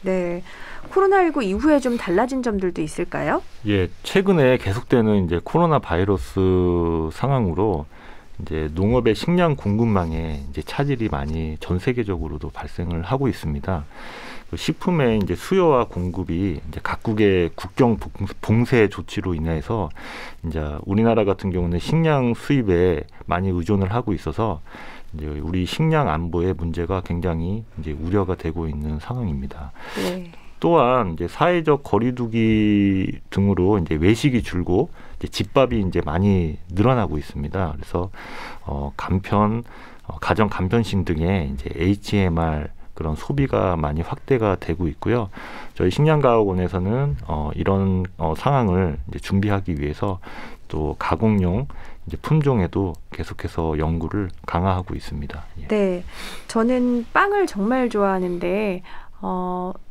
네. 코로나19 이후에 좀 달라진 점들도 있을까요? 예, 최근에 계속되는 이제 코로나 바이러스 상황으로 이제 농업의 식량 공급망에 이제 차질이 많이 전 세계적으로도 발생을 하고 있습니다. 식품의 이제 수요와 공급이 이제 각국의 국경 봉쇄 조치로 인해서 이제 우리나라 같은 경우는 식량 수입에 많이 의존을 하고 있어서 이제 우리 식량 안보의 문제가 굉장히 이제 우려가 되고 있는 상황입니다. 네. 또한 이제 사회적 거리두기 등으로 이제 외식이 줄고 이제 집밥이 이제 많이 늘어나고 있습니다. 그래서 가정 간편식 등의 이제 HMR 그런 소비가 많이 확대가 되고 있고요. 저희 식량과학원에서는 이런 상황을 이제 준비하기 위해서 또 가공용 이제 품종에도 계속해서 연구를 강화하고 있습니다. 예. 네, 저는 빵을 정말 좋아하는데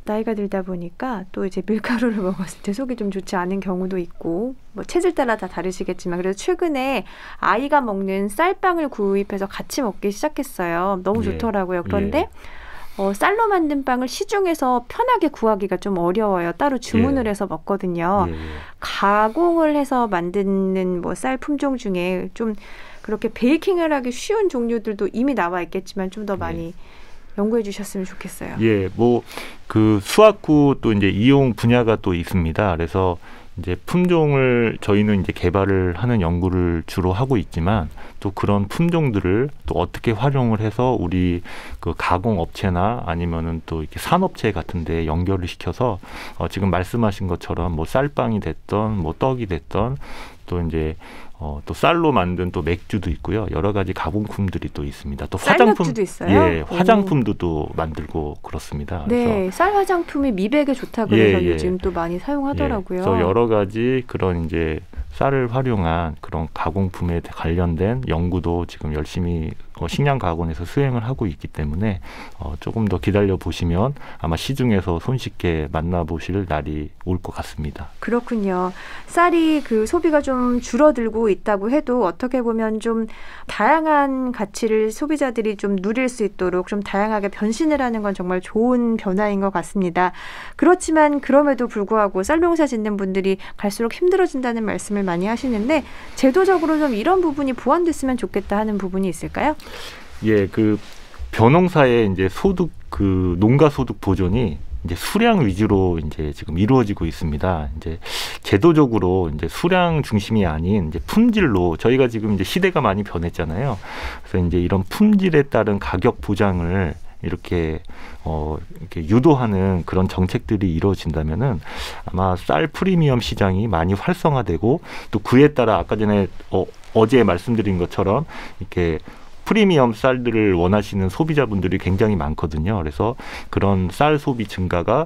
나이가 들다 보니까 또 이제 밀가루를 먹었을 때 속이 좀 좋지 않은 경우도 있고 뭐 체질 따라 다 다르시겠지만 그래도 최근에 아이가 먹는 쌀빵을 구입해서 같이 먹기 시작했어요. 너무 좋더라고요. 그런데 쌀로 만든 빵을 시중에서 편하게 구하기가 좀 어려워요. 따로 주문을 해서 먹거든요. 가공을 해서 만드는 뭐 쌀 품종 중에 좀 그렇게 베이킹을 하기 쉬운 종류들도 이미 나와 있겠지만 좀 더 많이 연구해 주셨으면 좋겠어요. 예, 뭐 그 수학 후 또 이제 이용 분야가 또 있습니다. 그래서 이제 품종을 저희는 이제 개발을 하는 연구를 주로 하고 있지만 또 그런 품종들을 또 어떻게 활용을 해서 우리 그 가공 업체나 아니면은 또 이렇게 산업체 같은데 연결을 시켜서 지금 말씀하신 것처럼 뭐 쌀빵이 됐던 뭐 떡이 됐던 또 이제 또 쌀로 만든 또 맥주도 있고요. 여러 가지 가공품들이 또 있습니다. 또 쌀맥주도 있어요? 예, 화장품도 또 만들고 그렇습니다. 네, 쌀 화장품이 미백에 좋다 그래서 요즘 또 많이 사용하더라고요. 그래서 여러 가지 그런 이제 쌀을 활용한 그런 가공품에 관련된 연구도 지금 열심히 식량과학원에서 수행을 하고 있기 때문에 조금 더 기다려 보시면 아마 시중에서 손쉽게 만나보실 날이 올 것 같습니다. 그렇군요. 쌀이 그 소비가 좀 줄어들고 있다고 해도 어떻게 보면 좀 다양한 가치를 소비자들이 좀 누릴 수 있도록 좀 다양하게 변신을 하는 건 정말 좋은 변화인 것 같습니다. 그렇지만 그럼에도 불구하고 쌀 농사 짓는 분들이 갈수록 힘들어진다는 말씀을 많이 하시는데 제도적으로 좀 이런 부분이 보완됐으면 좋겠다 하는 부분이 있을까요? 예, 그 벼농사의 이제 소득 그 농가 소득 보존이 이제 수량 위주로 이제 지금 이루어지고 있습니다. 이제 제도적으로 이제 수량 중심이 아닌 이제 품질로 저희가 지금 이제 시대가 많이 변했잖아요. 그래서 이제 이런 품질에 따른 가격 보장을 이렇게 유도하는 그런 정책들이 이루어진다면은 아마 쌀 프리미엄 시장이 많이 활성화되고 또 그에 따라 아까 전에 어제 말씀드린 것처럼 이렇게 프리미엄 쌀들을 원하시는 소비자분들이 굉장히 많거든요. 그래서 그런 쌀 소비 증가가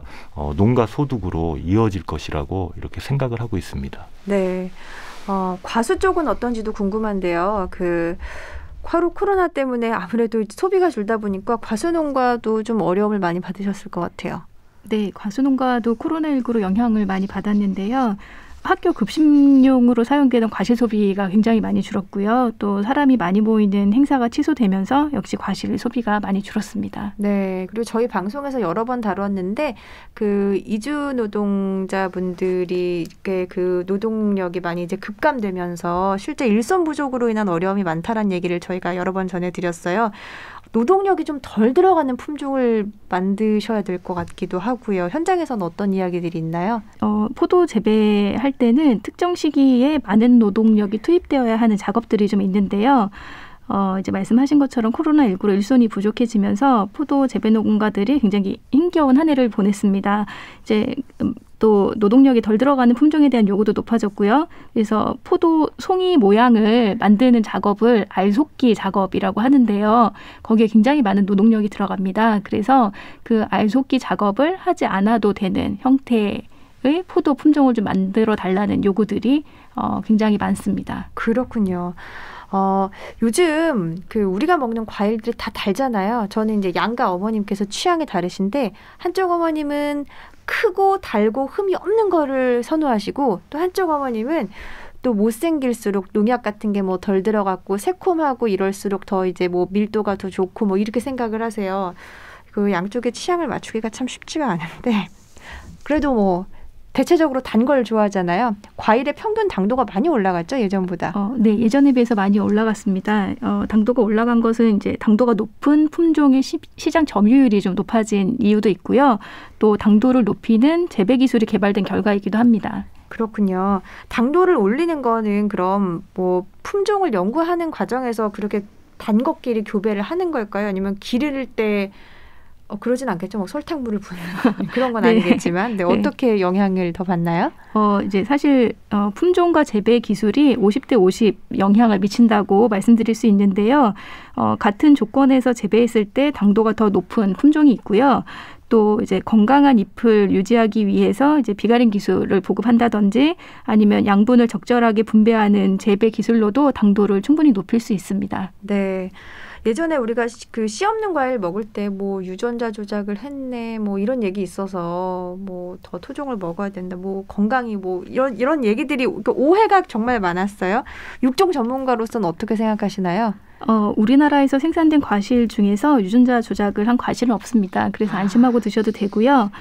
농가 소득으로 이어질 것이라고 이렇게 생각을 하고 있습니다. 네. 과수 쪽은 어떤지도 궁금한데요. 코로나 때문에 아무래도 소비가 줄다 보니까 과수 농가도 좀 어려움을 많이 받으셨을 것 같아요. 네, 과수 농가도 코로나19로 영향을 많이 받았는데요. 학교 급식용으로 사용되던 과실 소비가 굉장히 많이 줄었고요. 또 사람이 많이 모이는 행사가 취소되면서 역시 과실 소비가 많이 줄었습니다. 네, 그리고 저희 방송에서 여러 번 다뤘는데 이주 노동자분들이 그 노동력이 많이 이제 급감되면서 실제 일손 부족으로 인한 어려움이 많다라는 얘기를 저희가 여러 번 전해드렸어요. 노동력이 좀 덜 들어가는 품종을 만드셔야 될 것 같기도 하고요. 현장에서는 어떤 이야기들이 있나요? 포도 재배할 때는 특정 시기에 많은 노동력이 투입되어야 하는 작업들이 좀 있는데요. 이제 말씀하신 것처럼 코로나19로 일손이 부족해지면서 포도 재배 농가들이 굉장히 힘겨운 한 해를 보냈습니다. 이제 또 노동력이 덜 들어가는 품종에 대한 요구도 높아졌고요. 그래서 포도 송이 모양을 만드는 작업을 알속기 작업이라고 하는데요. 거기에 굉장히 많은 노동력이 들어갑니다. 그래서 그 알속기 작업을 하지 않아도 되는 형태의 포도 품종을 좀 만들어 달라는 요구들이 굉장히 많습니다. 그렇군요. 요즘 우리가 먹는 과일들이 다 달잖아요. 저는 이제 양가 어머님께서 취향이 다르신데 한쪽 어머님은 크고 달고 흠이 없는 거를 선호하시고 또 한쪽 어머님은 또 못생길수록 농약 같은 게 뭐 덜 들어갔고 새콤하고 이럴수록 더 이제 뭐 밀도가 더 좋고 뭐 이렇게 생각을 하세요. 그 양쪽의 취향을 맞추기가 참 쉽지가 않은데 그래도 뭐 대체적으로 단 걸 좋아하잖아요. 과일의 평균 당도가 많이 올라갔죠, 예전보다. 네, 예전에 비해서 많이 올라갔습니다. 당도가 올라간 것은 이제 당도가 높은 품종의 시장 점유율이 좀 높아진 이유도 있고요. 또 당도를 높이는 재배 기술이 개발된 결과이기도 합니다. 그렇군요. 당도를 올리는 거는 그럼 뭐 품종을 연구하는 과정에서 그렇게 단 것끼리 교배를 하는 걸까요? 아니면 기를 때 그러진 않겠죠. 뭐 설탕물을 붓는 그런 건 아니겠지만, 네, 어떻게 영향을 더 받나요? 이제 사실 품종과 재배 기술이 50대 50 영향을 미친다고 말씀드릴 수 있는데요. 같은 조건에서 재배했을 때 당도가 더 높은 품종이 있고요. 또 이제 건강한 잎을 유지하기 위해서 이제 비가림 기술을 보급한다든지 아니면 양분을 적절하게 분배하는 재배 기술로도 당도를 충분히 높일 수 있습니다. 네. 예전에 우리가 씨 없는 과일 먹을 때 뭐 유전자 조작을 했네 뭐 이런 얘기 있어서 뭐 더 토종을 먹어야 된다 뭐 건강이 뭐 이런 얘기들이 오해가 정말 많았어요. 육종 전문가로서는 어떻게 생각하시나요? 우리나라에서 생산된 과실 중에서 유전자 조작을 한 과실은 없습니다. 그래서 안심하고 드셔도 되고요.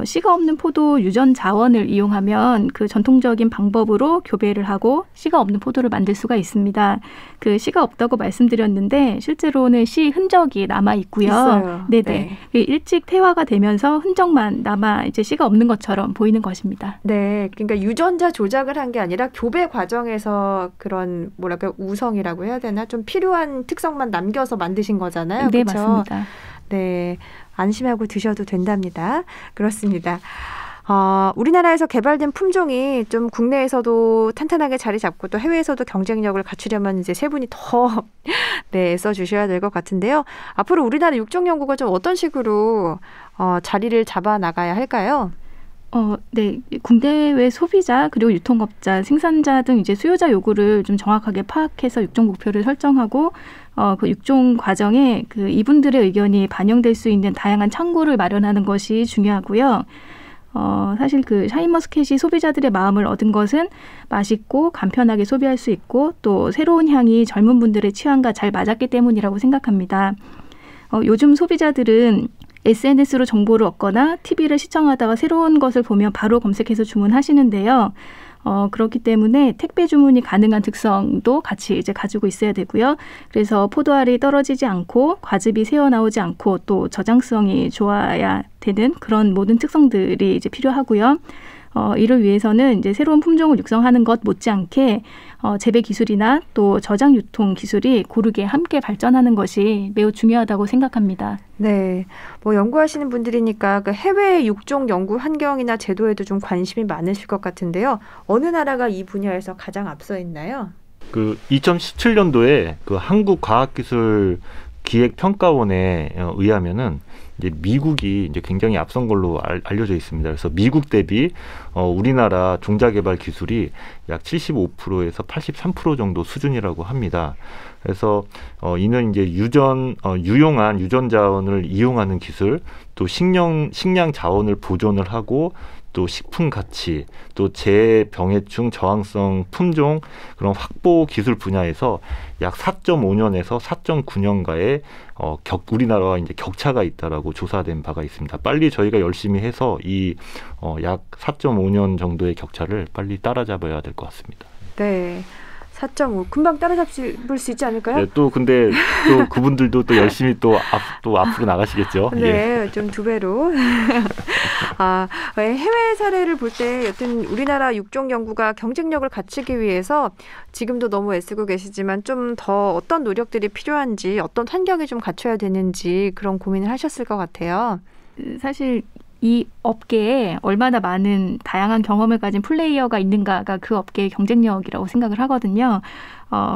씨가 없는 포도 유전 자원을 이용하면 그 전통적인 방법으로 교배를 하고 씨가 없는 포도를 만들 수가 있습니다. 그 씨가 없다고 말씀드렸는데 실제로는 씨 흔적이 남아 있고요. 있어요. 네네. 네. 일찍 태화가 되면서 흔적만 남아 이제 씨가 없는 것처럼 보이는 것입니다. 네, 그러니까 유전자 조작을 한 게 아니라 교배 과정에서 그런 뭐랄까 우성이라고 해야 되나 좀 필요한 특성만 남겨서 만드신 거잖아요. 네, 그렇죠? 맞습니다. 네, 안심하고 드셔도 된답니다. 그렇습니다. 우리나라에서 개발된 품종이 좀 국내에서도 탄탄하게 자리 잡고 또 해외에서도 경쟁력을 갖추려면 이제 세 분이 더 네, 애써주셔야 될 것 같은데요. 앞으로 우리나라 육종 연구가 좀 어떤 식으로 자리를 잡아 나가야 할까요? 네, 국내외 소비자 그리고 유통업자, 생산자 등 이제 수요자 요구를 좀 정확하게 파악해서 육종 목표를 설정하고 그 육종 과정에 그 이분들의 의견이 반영될 수 있는 다양한 창구를 마련하는 것이 중요하고요. 사실 그 샤인머스켓이 소비자들의 마음을 얻은 것은 맛있고 간편하게 소비할 수 있고 또 새로운 향이 젊은 분들의 취향과 잘 맞았기 때문이라고 생각합니다. 요즘 소비자들은 SNS로 정보를 얻거나 TV를 시청하다가 새로운 것을 보면 바로 검색해서 주문하시는데요. 그렇기 때문에 택배 주문이 가능한 특성도 같이 이제 가지고 있어야 되고요. 그래서 포도알이 떨어지지 않고 과즙이 새어나오지 않고 또 저장성이 좋아야 되는 그런 모든 특성들이 이제 필요하고요. 이를 위해서는 이제 새로운 품종을 육성하는 것 못지않게 재배 기술이나 또 저장 유통 기술이 고르게 함께 발전하는 것이 매우 중요하다고 생각합니다. 네, 뭐 연구하시는 분들이니까 그 해외 육종 연구 환경이나 제도에도 좀 관심이 많으실 것 같은데요. 어느 나라가 이 분야에서 가장 앞서 있나요? 그 2017년도에 그 한국과학기술기획평가원에 의하면은 이제 미국이 이제 굉장히 앞선 걸로 알려져 있습니다. 그래서 미국 대비 우리나라 종자 개발 기술이 약 75%에서 83% 정도 수준이라고 합니다. 그래서 이는 이제 유용한 유전 자원을 이용하는 기술, 또 식량 자원을 보존을 하고 또 식품 가치, 또 재병해충 저항성 품종 그런 확보 기술 분야에서 약 4.5년에서 4.9년가의 우리나라와 이제 격차가 있다라고 조사된 바가 있습니다. 빨리 저희가 열심히 해서 이 약 4.5년 정도의 격차를 빨리 따라잡아야 될 것 같습니다. 네. 4.5 금방 따라잡을 수 있지 않을까요? 네, 또 근데 또 그분들도 또 열심히 또 앞으로 나가시겠죠. 네, 예. 좀 2배로. 해외 사례를 볼 때 여튼 우리나라 육종 연구가 경쟁력을 갖추기 위해서 지금도 너무 애쓰고 계시지만 좀 더 어떤 노력들이 필요한지, 어떤 환경이 좀 갖춰야 되는지 그런 고민을 하셨을 것 같아요. 사실 이 업계에 얼마나 많은 다양한 경험을 가진 플레이어가 있는가가 그 업계의 경쟁력이라고 생각을 하거든요.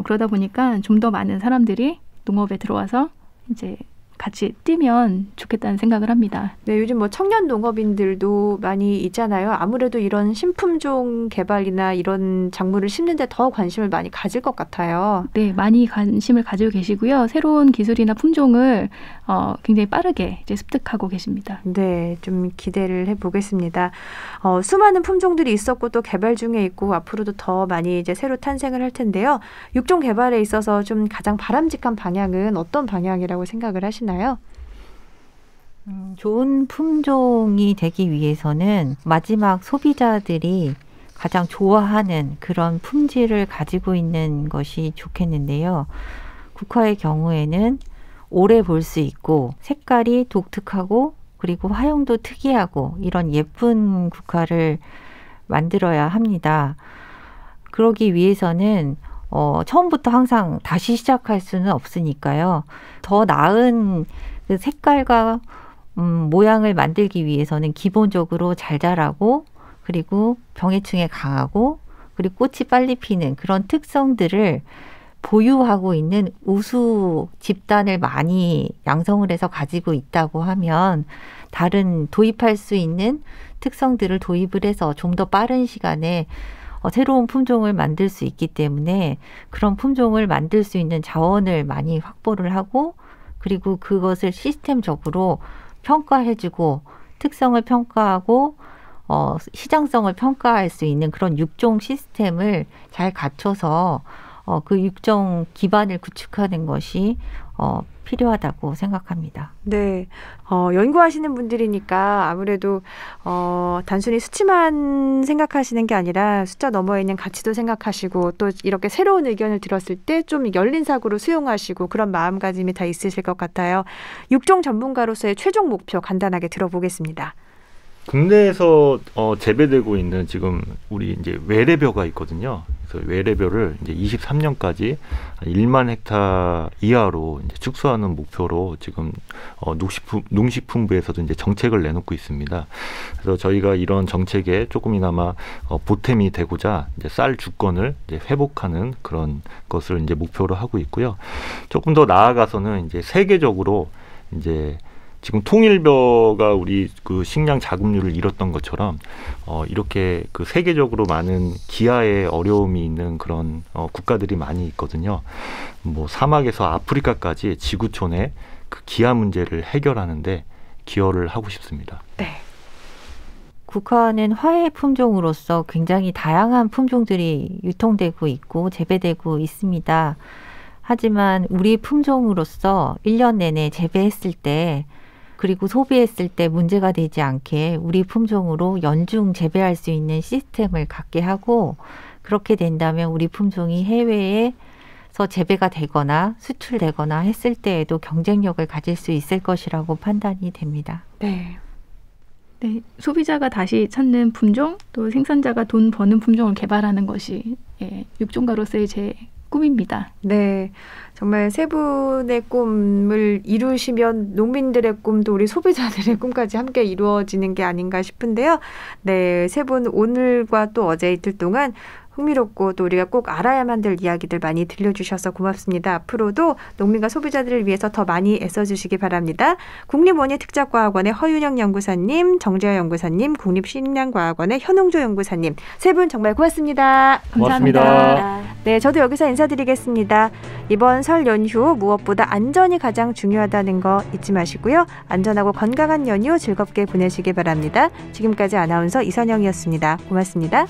그러다 보니까 좀 더 많은 사람들이 농업에 들어와서 이제 같이 뛰면 좋겠다는 생각을 합니다. 네, 요즘 뭐 청년 농업인들도 많이 있잖아요. 아무래도 이런 신품종 개발이나 이런 작물을 심는 데 더 관심을 많이 가질 것 같아요. 네, 많이 관심을 가지고 계시고요. 새로운 기술이나 품종을 굉장히 빠르게 이제 습득하고 계십니다. 네, 좀 기대를 해보겠습니다. 수많은 품종들이 있었고 또 개발 중에 있고 앞으로도 더 많이 이제 새로 탄생을 할 텐데요. 육종 개발에 있어서 좀 가장 바람직한 방향은 어떤 방향이라고 생각을 하시나요? 좋은 품종이 되기 위해서는 마지막 소비자들이 가장 좋아하는 그런 품질을 가지고 있는 것이 좋겠는데요. 국화의 경우에는 오래 볼 수 있고 색깔이 독특하고 그리고 화형도 특이하고 이런 예쁜 국화를 만들어야 합니다. 그러기 위해서는 처음부터 항상 다시 시작할 수는 없으니까요. 더 나은 그 색깔과 모양을 만들기 위해서는 기본적으로 잘 자라고 그리고 병해충에 강하고 그리고 꽃이 빨리 피는 그런 특성들을 보유하고 있는 우수 집단을 많이 양성을 해서 가지고 있다고 하면 다른 도입할 수 있는 특성들을 도입을 해서 좀 더 빠른 시간에 새로운 품종을 만들 수 있기 때문에 그런 품종을 만들 수 있는 자원을 많이 확보를 하고 그리고 그것을 시스템적으로 평가해주고 특성을 평가하고 시장성을 평가할 수 있는 그런 육종 시스템을 잘 갖춰서 그 육종 기반을 구축하는 것이 필요하다고 생각합니다. 네, 연구하시는 분들이니까 아무래도 단순히 수치만 생각하시는 게 아니라 숫자 너머에 있는 가치도 생각하시고 또 이렇게 새로운 의견을 들었을 때 좀 열린 사고로 수용하시고 그런 마음가짐이 다 있으실 것 같아요. 육종 전문가로서의 최종 목표 간단하게 들어보겠습니다. 국내에서 재배되고 있는 지금 우리 이제 외래벼가 있거든요. 그래서 외래벼를 이제 23년까지 1만 헥타 이하로 이제 축소하는 목표로 지금 농식품부에서도 이제 정책을 내놓고 있습니다. 그래서 저희가 이런 정책에 조금이나마 보탬이 되고자 이제 쌀 주권을 이제 회복하는 그런 것을 이제 목표로 하고 있고요. 조금 더 나아가서는 이제 세계적으로 이제 지금 통일벼가 우리 그 식량 자급률을 잃었던 것처럼 이렇게 그 세계적으로 많은 기아에 어려움이 있는 그런 국가들이 많이 있거든요. 뭐 사막에서 아프리카까지 지구촌의 그 기아 문제를 해결하는데 기여를 하고 싶습니다. 네. 국화는 화훼 품종으로서 굉장히 다양한 품종들이 유통되고 있고 재배되고 있습니다. 하지만 우리 품종으로서 1년 내내 재배했을 때 그리고 소비했을 때 문제가 되지 않게 우리 품종으로 연중 재배할 수 있는 시스템을 갖게 하고 그렇게 된다면 우리 품종이 해외에서 재배가 되거나 수출되거나 했을 때에도 경쟁력을 가질 수 있을 것이라고 판단이 됩니다. 네. 네, 소비자가 다시 찾는 품종, 또 생산자가 돈 버는 품종을 개발하는 것이 육종가로서의 제 꿈입니다. 네, 정말 세 분의 꿈을 이루시면 농민들의 꿈도 우리 소비자들의 꿈까지 함께 이루어지는 게 아닌가 싶은데요. 네, 세 분 오늘과 또 어제 이틀 동안 흥미롭고 또 우리가 꼭 알아야만 될 이야기들 많이 들려주셔서 고맙습니다. 앞으로도 농민과 소비자들을 위해서 더 많이 애써주시기 바랍니다. 국립원예특작과학원의 허윤영 연구사님, 정재하 연구사님, 국립식량과학원의 현홍조 연구사님 세 분 정말 고맙습니다. 감사합니다. 고맙습니다. 네, 저도 여기서 인사드리겠습니다. 이번 설 연휴 무엇보다 안전이 가장 중요하다는 거 잊지 마시고요. 안전하고 건강한 연휴 즐겁게 보내시기 바랍니다. 지금까지 아나운서 이선영이었습니다. 고맙습니다.